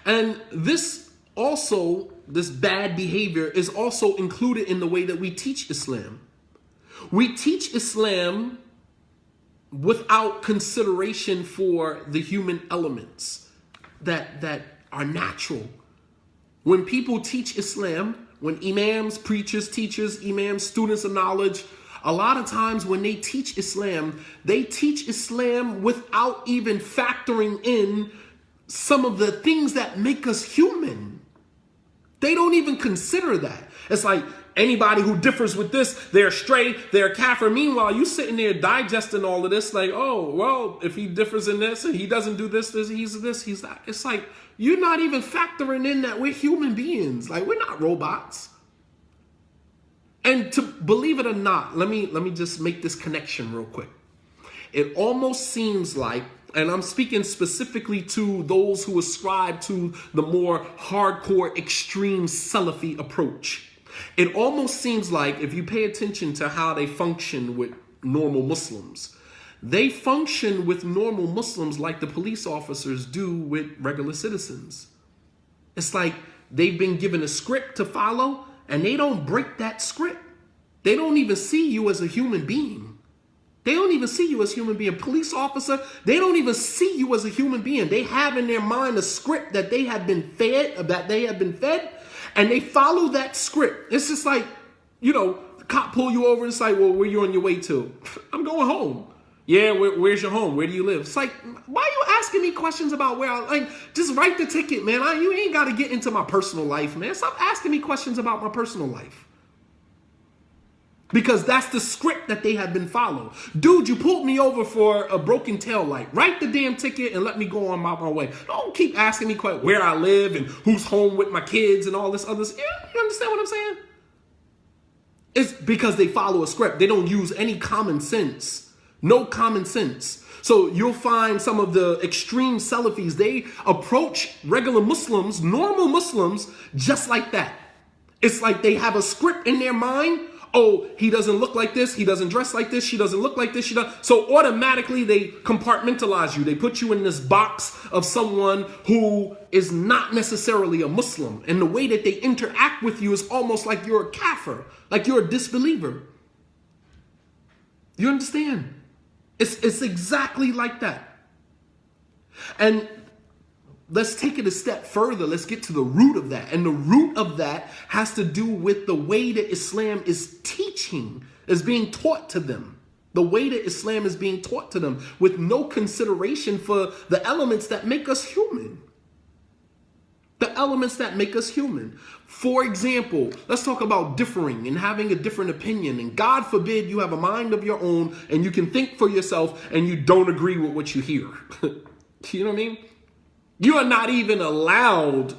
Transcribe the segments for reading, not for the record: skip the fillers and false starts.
And this bad behavior is also included in the way that we teach Islam. We teach Islam without consideration for the human elements that are natural. When people teach Islam, when imams, preachers, teachers, imams, students of knowledge, a lot of times when they teach Islam without even factoring in some of the things that make us human. They don't even consider that. It's like anybody who differs with this, they're straight, they're kafir. Meanwhile, you sitting there digesting all of this like, oh, well, if he differs in this and he doesn't do this, he's this, he's that. It's like, you're not even factoring in that we're human beings. Like, we're not robots. And to believe it or not, let me just make this connection real quick. It almost seems like, and I'm speaking specifically to those who ascribe to the more hardcore, extreme Salafi approach. It almost seems like if you pay attention to how they function with normal Muslims, they function with normal Muslims like the police officers do with regular citizens. It's like they've been given a script to follow and they don't break that script. They don't even see you as a human being. They don't even see you as a human being. Police officer, they don't even see you as a human being. They have in their mind a script that they have been fed, and they follow that script. It's just like, the cop pull you over and it's like, well, where you on your way to? I'm going home. Yeah, where's your home? Where do you live? It's like, why are you asking me questions about where just write the ticket, man. You ain't got to get into my personal life, man. Stop asking me questions about my personal life. Because that's the script that they have been followed. Dude, you pulled me over for a broken tail light. Write the damn ticket and let me go on my way. Don't keep asking me where I live and who's home with my kids and all this other stuff. Yeah, you understand what I'm saying? It's because they follow a script. They don't use any common sense. No common sense. So you'll find some of the extreme Salafis, they approach regular Muslims, normal Muslims, just like that. It's like they have a script in their mind. Oh, he doesn't look like this. He doesn't dress like this. She doesn't look like this. She doesn't. So automatically they compartmentalize you. They put you in this box of someone who is not necessarily a Muslim. And the way that they interact with you is almost like you're a kafir, like you're a disbeliever. You understand? It's exactly like that. And let's take it a step further. Let's get to the root of that. And the root of that has to do with the way that Islam is teaching, is being taught to them. The way that Islam is being taught to them with no consideration for the elements that make us human. The elements that make us human. For example, let's talk about differing and having a different opinion. And God forbid you have a mind of your own and you can think for yourself and you don't agree with what you hear. You know what I mean? You are not even allowed,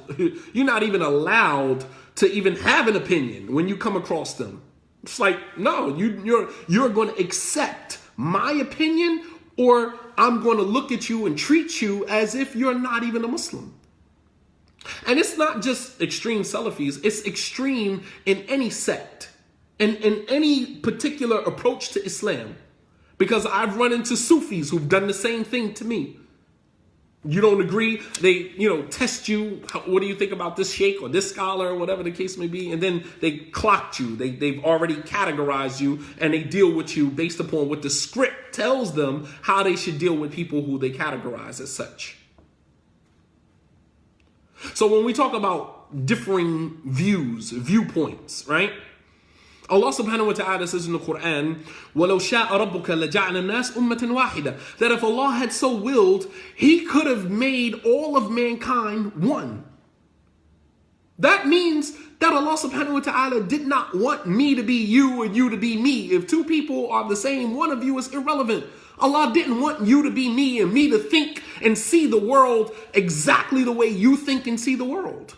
you're not even allowed to even have an opinion when you come across them. It's like, no, you're going to accept my opinion or I'm going to look at you and treat you as if you're not even a Muslim. And it's not just extreme Salafis, it's extreme in any sect, in any particular approach to Islam. Because I've run into Sufis who've done the same thing to me. You don't agree, they, test you. What do you think about this sheikh or this scholar or whatever the case may be? And then they clocked you. They've already categorized you and they deal with you based upon what the script tells them how they should deal with people who they categorize as such. So when we talk about differing viewpoints, right? Allah subhanahu wa ta'ala says in the Quran, وَلَوْ شَاءَ رَبُّكَ لَجَعْلَ النَّاسِ أُمَّةً وَاحِدًا. That if Allah had so willed, He could have made all of mankind one. That means that Allah subhanahu wa ta'ala did not want me to be you and you to be me. If two people are the same, one of you is irrelevant. Allah didn't want you to be me and me to think and see the world exactly the way you think and see the world.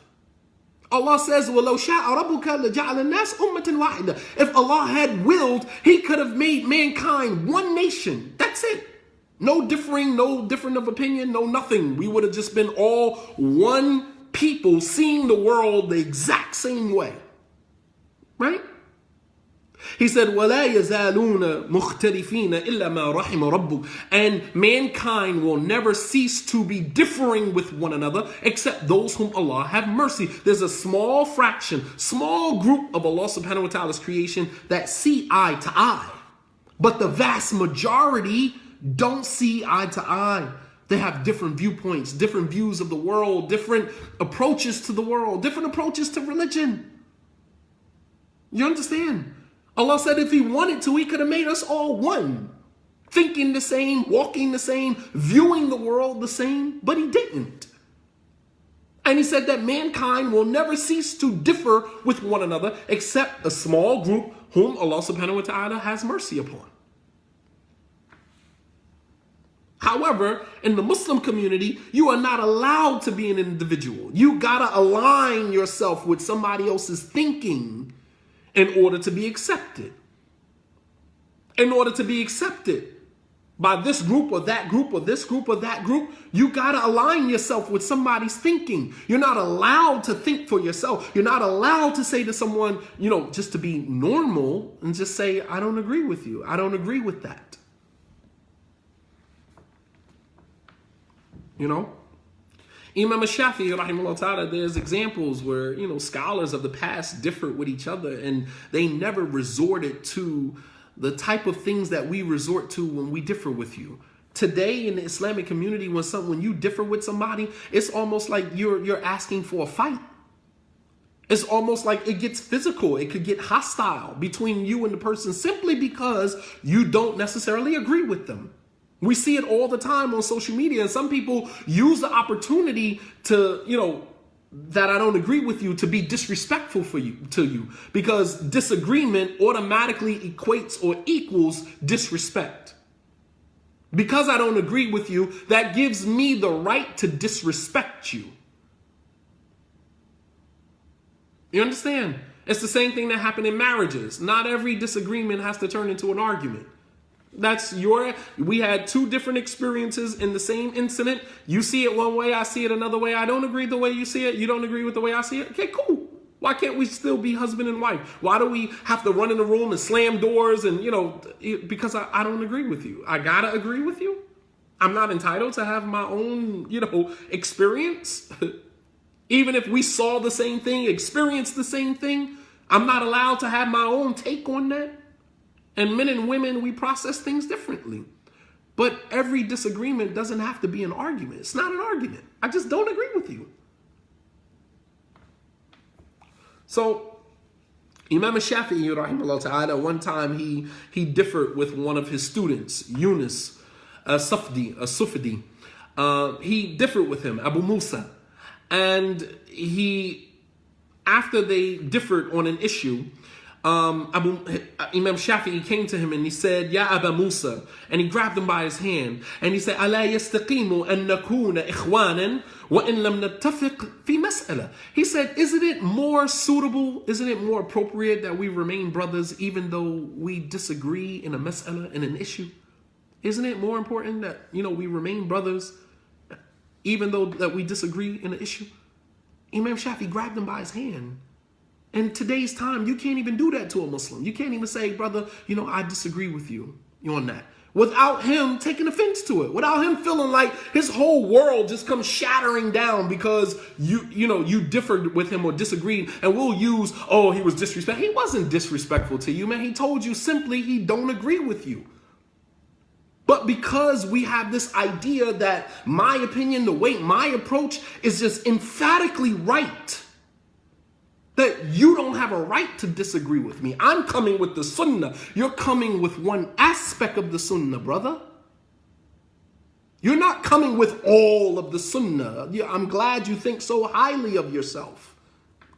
Allah says, وَلَوْ شَاءَ رَبُّكَ لَجَعَلَ النَّاسِ أُمَّةً وَاحِدًا. If Allah had willed, He could have made mankind one nation. That's it. No differing of opinion, no nothing. We would have just been all one people seeing the world the exact same way. Right? He said, وَلَا يَزَالُونَ مُخْتَلِفِينَ إِلَّا مَا رَحِمَ رَبُّكَ. And mankind will never cease to be differing with one another except those whom Allah have mercy. There's a small fraction, small group of Allah subhanahu wa ta'ala's creation that see eye to eye. But the vast majority don't see eye to eye. They have different viewpoints, different views of the world, different approaches to the world, different approaches to religion. You understand? Allah said if he wanted to, he could have made us all one. Thinking the same, walking the same, viewing the world the same, but he didn't. And he said that mankind will never cease to differ with one another except a small group whom Allah subhanahu wa ta'ala has mercy upon. However, in the Muslim community, you are not allowed to be an individual. You gotta align yourself with somebody else's thinking in order to be accepted. In order to be accepted by this group or that group or this group or that group, you gotta align yourself with somebody's thinking. You're not allowed to think for yourself. You're not allowed to say to someone, just to be normal and just say, I don't agree with you. I don't agree with that. Imam Shafi'i, rahimahullah ta'ala, there's examples where, scholars of the past differed with each other and they never resorted to the type of things that we resort to when we differ with you. Today in the Islamic community, when you differ with somebody, it's almost like you're asking for a fight. It's almost like it gets physical. It could get hostile between you and the person simply because you don't necessarily agree with them. We see it all the time on social media, and some people use the opportunity to, that I don't agree with you, to be disrespectful to you, because disagreement automatically equates or equals disrespect. Because I don't agree with you, that gives me the right to disrespect you. You understand? It's the same thing that happened in marriages. Not every disagreement has to turn into an argument. We had two different experiences in the same incident. You see it one way, I see it another way. I don't agree the way you see it. You don't agree with the way I see it. Okay, cool. Why can't we still be husband and wife? Why do we have to run in the room and slam doors and, because I don't agree with you. I gotta agree with you. I'm not entitled to have my own, experience. Even if we saw the same thing, experienced the same thing, I'm not allowed to have my own take on that. And men and women, we process things differently. But every disagreement doesn't have to be an argument. It's not an argument. I just don't agree with you. So Imam Shafi'i, rahimahullah ta'ala, one time he differed with one of his students, Yunus Sufdi. He differed with him, Abu Musa. And after they differed on an issue, Imam Shafi'i came to him and he said, Ya Aba Musa, and he grabbed him by his hand and he said, Ala yastaqimu an nakuna ikhwanan wa in lam nattafiq fi mas'ala. He said, isn't it more suitable, isn't it more appropriate that we remain brothers even though we disagree in a mas'ala, in an issue? Isn't it more important that, we remain brothers even though that we disagree in an issue? Imam Shafi'i grabbed him by his hand. In today's time, you can't even do that to a Muslim. You can't even say, brother, I disagree with you on that, without him taking offense to it, without him feeling like his whole world just comes shattering down because you differed with him or disagreed, and we'll use, he was disrespectful. He wasn't disrespectful to you, man. He told you simply he don't agree with you. But because we have this idea that my opinion, my approach is just emphatically right, that you don't have a right to disagree with me. I'm coming with the sunnah. You're coming with one aspect of the sunnah, brother. You're not coming with all of the sunnah. I'm glad you think so highly of yourself.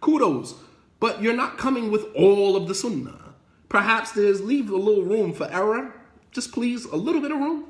Kudos. But you're not coming with all of the sunnah. Perhaps leave a little room for error. Just please, a little bit of room.